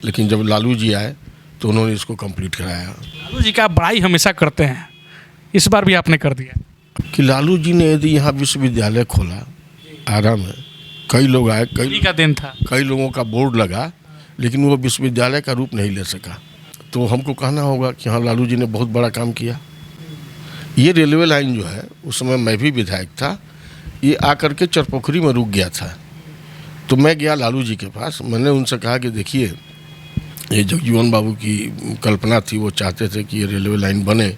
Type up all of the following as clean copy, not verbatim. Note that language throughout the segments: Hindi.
लेकिन जब लालू जी आए तो उन्होंने इसको कंप्लीट कराया। लालू जी का आप बड़ाई हमेशा करते हैं, इस बार भी आपने कर दिया। कि लालू जी ने यदि यहाँ विश्वविद्यालय खोला आरा में, कई लोग आए, उन्हीं का दिन था। कई लोगों का बोर्ड लगा, लेकिन वो विश्वविद्यालय का रूप नहीं ले सका। तो हमको कहना होगा कि हाँ, लालू जी ने बहुत बड़ा काम किया। ये रेलवे लाइन जो है, उस समय मैं भी विधायक था, ये आकर के चरपोखरी में रुक गया था। तो मैं गया लालू जी के पास, मैंने उनसे कहा कि देखिए, ये जगजीवन बाबू की कल्पना थी, वो चाहते थे कि ये रेलवे लाइन बने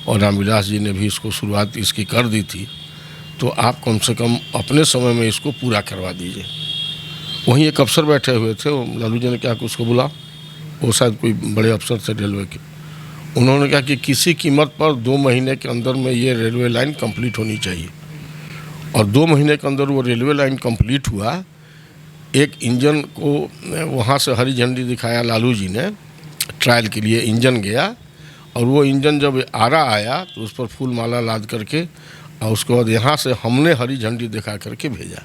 और रामविलास जी ने भी इसको शुरुआत इसकी कर दी थी, तो आप कम से कम अपने समय में इसको पूरा करवा दीजिए। वहीं एक अफसर बैठे हुए थे, लालू जी ने क्या कि उसको बुला, वो शायद कोई बड़े अफसर थे रेलवे के। उन्होंने कहा कि किसी कीमत पर 2 महीने के अंदर में ये रेलवे लाइन कंप्लीट होनी चाहिए। और 2 महीने के अंदर वो रेलवे लाइन कंप्लीट हुआ। एक इंजन को वहाँ से हरी झंडी दिखाया लालू जी ने, ट्रायल के लिए इंजन गया, और वो इंजन जब आरा आया तो उस पर फूल माला लाद करके, और उसके बाद यहाँ से हमने हरी झंडी दिखा करके भेजा।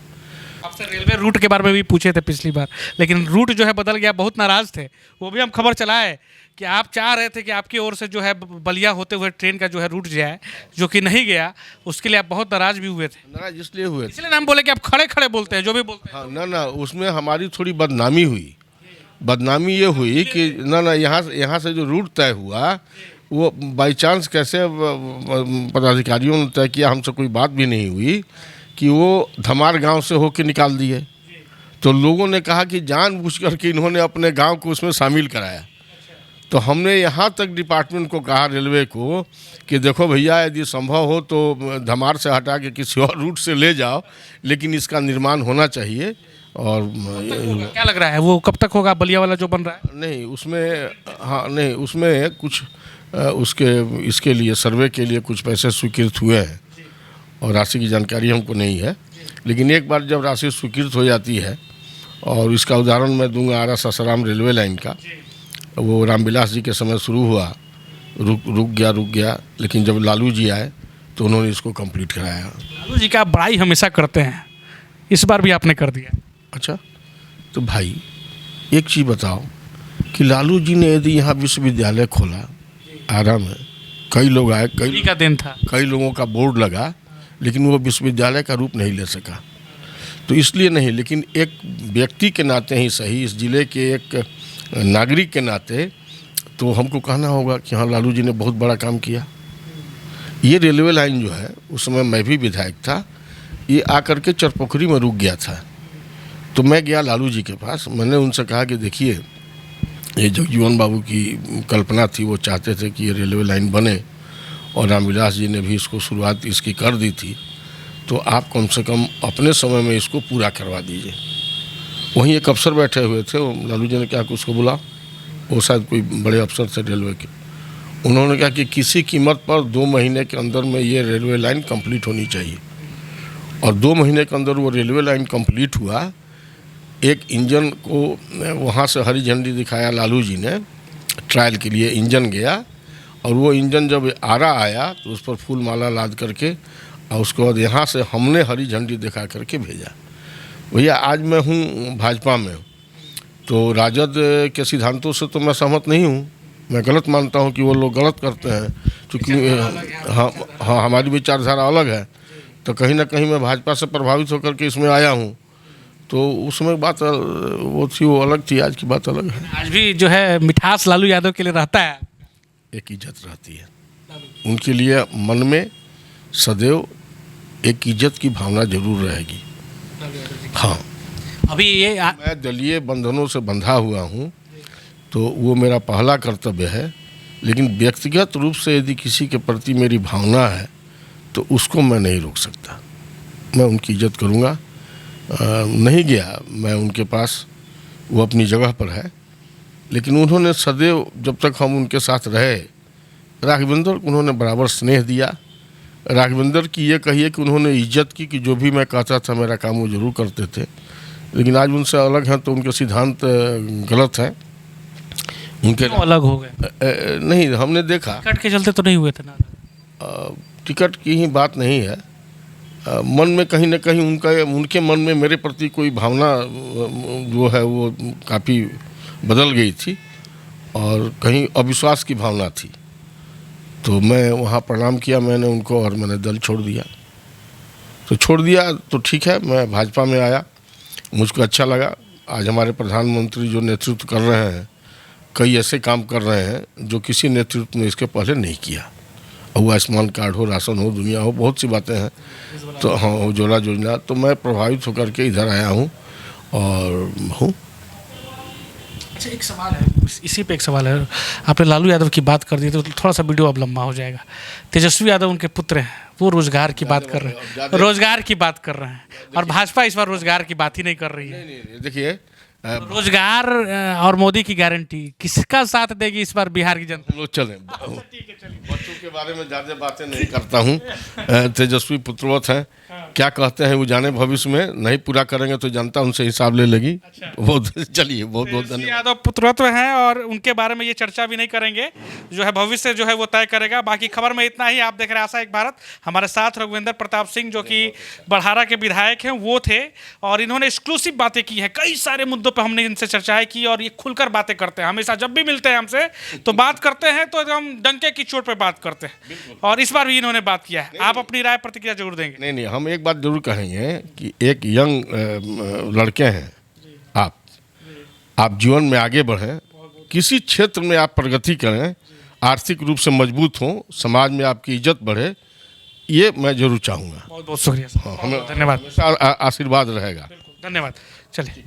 आपसे रेलवे रूट के बारे में भी पूछे थे पिछली बार, लेकिन रूट जो है बदल गया, बहुत नाराज़ थे। वो भी हम खबर चलाए कि आप चाह रहे थे कि आपकी ओर से जो है बलिया होते हुए ट्रेन का जो है रूट जाए, जो कि नहीं गया। उसके लिए आप बहुत नाराज़ भी हुए थे। नाराज इसलिए हुए थे, इसलिए नाम बोले कि आप खड़े खड़े बोलते हैं, जो भी बोलते हैं। हाँ, ना उसमें हमारी थोड़ी बदनामी हुई। बदनामी ये हुई कि ना यहाँ से जो रूट तय हुआ, वो बाई चांस कैसे पदाधिकारियों ने तय किया, हमसे कोई बात भी नहीं हुई, कि वो धमार गांव से होके निकाल दिए। तो लोगों ने कहा कि जानबूझ करके इन्होंने अपने गांव को उसमें शामिल कराया। तो हमने यहाँ तक डिपार्टमेंट को कहा, रेलवे को, कि देखो भैया, यदि संभव हो तो धमार से हटा के किसी और रूट से ले जाओ, लेकिन इसका निर्माण होना चाहिए। और क्या लग रहा है वो कब तक होगा, बलिया वाला जो बन रहा है? नहीं उसमें, हाँ नहीं, उसमें कुछ उसके इसके लिए सर्वे के लिए कुछ पैसे स्वीकृत हुए हैं, और राशि की जानकारी हमको नहीं है। लेकिन एक बार जब राशि स्वीकृत हो जाती है, और इसका उदाहरण मैं दूंगा आरा सासाराम रेलवे लाइन का, वो रामविलास जी के समय शुरू हुआ, रुक गया, लेकिन जब लालू जी आए तो उन्होंने इसको कंप्लीट कराया। लालू जी का आप बड़ाई हमेशा करते हैं, इस बार भी आपने कर दिया। अच्छा, तो भाई एक चीज़ बताओ कि लालू जी ने यदि यहाँ विश्वविद्यालय खोला आरा में, कई लोग आए, उन्हीं का दिन था। कई लोगों का बोर्ड लगा, लेकिन वो विश्वविद्यालय का रूप नहीं ले सका। तो इसलिए नहीं, लेकिन एक व्यक्ति के नाते ही सही, इस ज़िले के एक नागरिक के नाते, तो हमको कहना होगा कि हाँ, लालू जी ने बहुत बड़ा काम किया। ये रेलवे लाइन जो है, उस समय मैं भी विधायक था, ये आकर के चरपोखरी में रुक गया था। तो मैं गया लालू जी के पास, मैंने उनसे कहा कि देखिए, ये जगजीवन बाबू की कल्पना थी, वो चाहते थे कि ये रेलवे लाइन बने और रामविलास जी ने भी इसको शुरुआत इसकी कर दी थी, तो आप कम से कम अपने समय में इसको पूरा करवा दीजिए। वहीं एक अफसर बैठे हुए थे, लालू जी ने क्या कि उसको बुला, वो शायद कोई बड़े अफसर थे रेलवे के। उन्होंने कहा कि किसी कीमत पर 2 महीने के अंदर में ये रेलवे लाइन कंप्लीट होनी चाहिए। और 2 महीने के अंदर वो रेलवे लाइन कंप्लीट हुआ। एक इंजन को वहाँ से हरी झंडी दिखाया लालू जी ने, ट्रायल के लिए इंजन गया, और वो इंजन जब आरा आया तो उस पर फूल माला लाद करके, और उसके बाद यहाँ से हमने हरी झंडी दिखा करके भेजा। भैया, आज मैं हूँ भाजपा में, तो राजद के सिद्धांतों से तो मैं सहमत नहीं हूँ। मैं गलत मानता हूँ कि वो लोग गलत करते हैं, क्योंकि हाँ, हमारी विचारधारा अलग है। तो कहीं ना कहीं मैं भाजपा से प्रभावित होकर के इसमें आया हूँ। तो उसमें बात वो थी, वो अलग थी, आज की बात अलग है। आज भी जो है मिठास लालू यादव के लिए रहता है, एक इज्जत रहती है उनके लिए, मन में सदैव एक इज्जत की भावना जरूर रहेगी। हाँ, अभी ये मैं दलीय बंधनों से बंधा हुआ हूँ, तो वो मेरा पहला कर्तव्य है। लेकिन व्यक्तिगत रूप से यदि किसी के प्रति मेरी भावना है, तो उसको मैं नहीं रोक सकता। मैं उनकी इज्जत करूँगा। नहीं गया मैं उनके पास, वो अपनी जगह पर है, लेकिन उन्होंने सदैव, जब तक हम उनके साथ रहे, राघवेंद्र को उन्होंने बराबर स्नेह दिया। राघवेंद्र की ये कहिए कि उन्होंने इज्जत की, कि जो भी मैं कहता था मेरा काम वो जरूर करते थे। लेकिन आज उनसे अलग हैं, तो उनके सिद्धांत गलत हैं। उनके अलग हो गए नहीं, हमने देखा टिकट के चलते तो नहीं हुए थे ना। टिकट की ही बात नहीं है, मन में कहीं ना कहीं उनके मन में मेरे प्रति कोई भावना जो है वो काफ़ी बदल गई थी और कहीं अविश्वास की भावना थी। तो मैं वहाँ प्रणाम किया मैंने उनको और मैंने दल छोड़ दिया। तो छोड़ दिया तो ठीक है, मैं भाजपा में आया, मुझको अच्छा लगा। आज हमारे प्रधानमंत्री जो नेतृत्व कर रहे हैं, कई ऐसे काम कर रहे हैं जो किसी नेतृत्व ने इसके पहले नहीं किया। वो आयुष्मान कार्ड हो, राशन हो, दुनिया हो, बहुत सी बातें हैं। तो हाँ, उज्ज्वला योजना, तो मैं प्रभावित होकर के इधर आया हूँ और हूँ। अच्छा, एक सवाल है, इसी पे एक सवाल है। आपने लालू यादव की बात कर दी तो थोड़ा सा वीडियो अब लंबा हो जाएगा। तेजस्वी यादव उनके पुत्र हैं, वो रोजगार की बात कर रहे हैं, रोजगार की बात कर रहे हैं, और भाजपा इस बार रोजगार की बात ही नहीं कर रही है। नहीं, देखिए, तो रोजगार और मोदी की गारंटी किसका साथ देगी इस बार बिहार की जनता? हम लोग चलें। बच्चों के बारे में ज़्यादा बातें नहीं करता हूँ। तेजस्वी पुत्रवत हैं, क्या कहते हैं वो जाने, भविष्य में नहीं पूरा करेंगे तो जनता उनसे हिसाब ले लेगी। बहुत चलिए, बहुत बहुत तेजस्वी धन्यवाद। यादव पुत्रत्व हैं और उनके बारे में ये चर्चा भी नहीं करेंगे, जो है भविष्य जो है वो तय करेगा। बाकी खबर में इतना ही। आप देख रहे हैं आशा एक भारत। हमारे साथ रघुवेंद्र प्रताप सिंह जो कि बड़हारा के विधायक हैं वो थे, और इन्होंने एक्सक्लूसिव बातें की हैं। कई सारे मुद्दों पर हमने इनसे चर्चाएं की और ये खुलकर बातें करते हैं। हमेशा जब भी मिलते हैं हमसे तो बात करते हैं तो एकदम डंके की चोट पर बात करते हैं, और इस बार भी इन्होंने बात किया है। आप अपनी राय प्रतिक्रिया जरूर देंगे। नहीं नहीं, हम एक बात जरूर कहेंगे कि एक यंग लड़के हैं आप जीवन में आगे बढ़ें, किसी क्षेत्र में आप प्रगति करें, आर्थिक रूप से मजबूत हों, समाज में आपकी इज्जत बढ़े, ये मैं जरूर चाहूँगा। बहुत बहुत शुक्रिया सर। हमें धन्यवाद, हमेशा आशीर्वाद रहेगा। धन्यवाद। चलिए।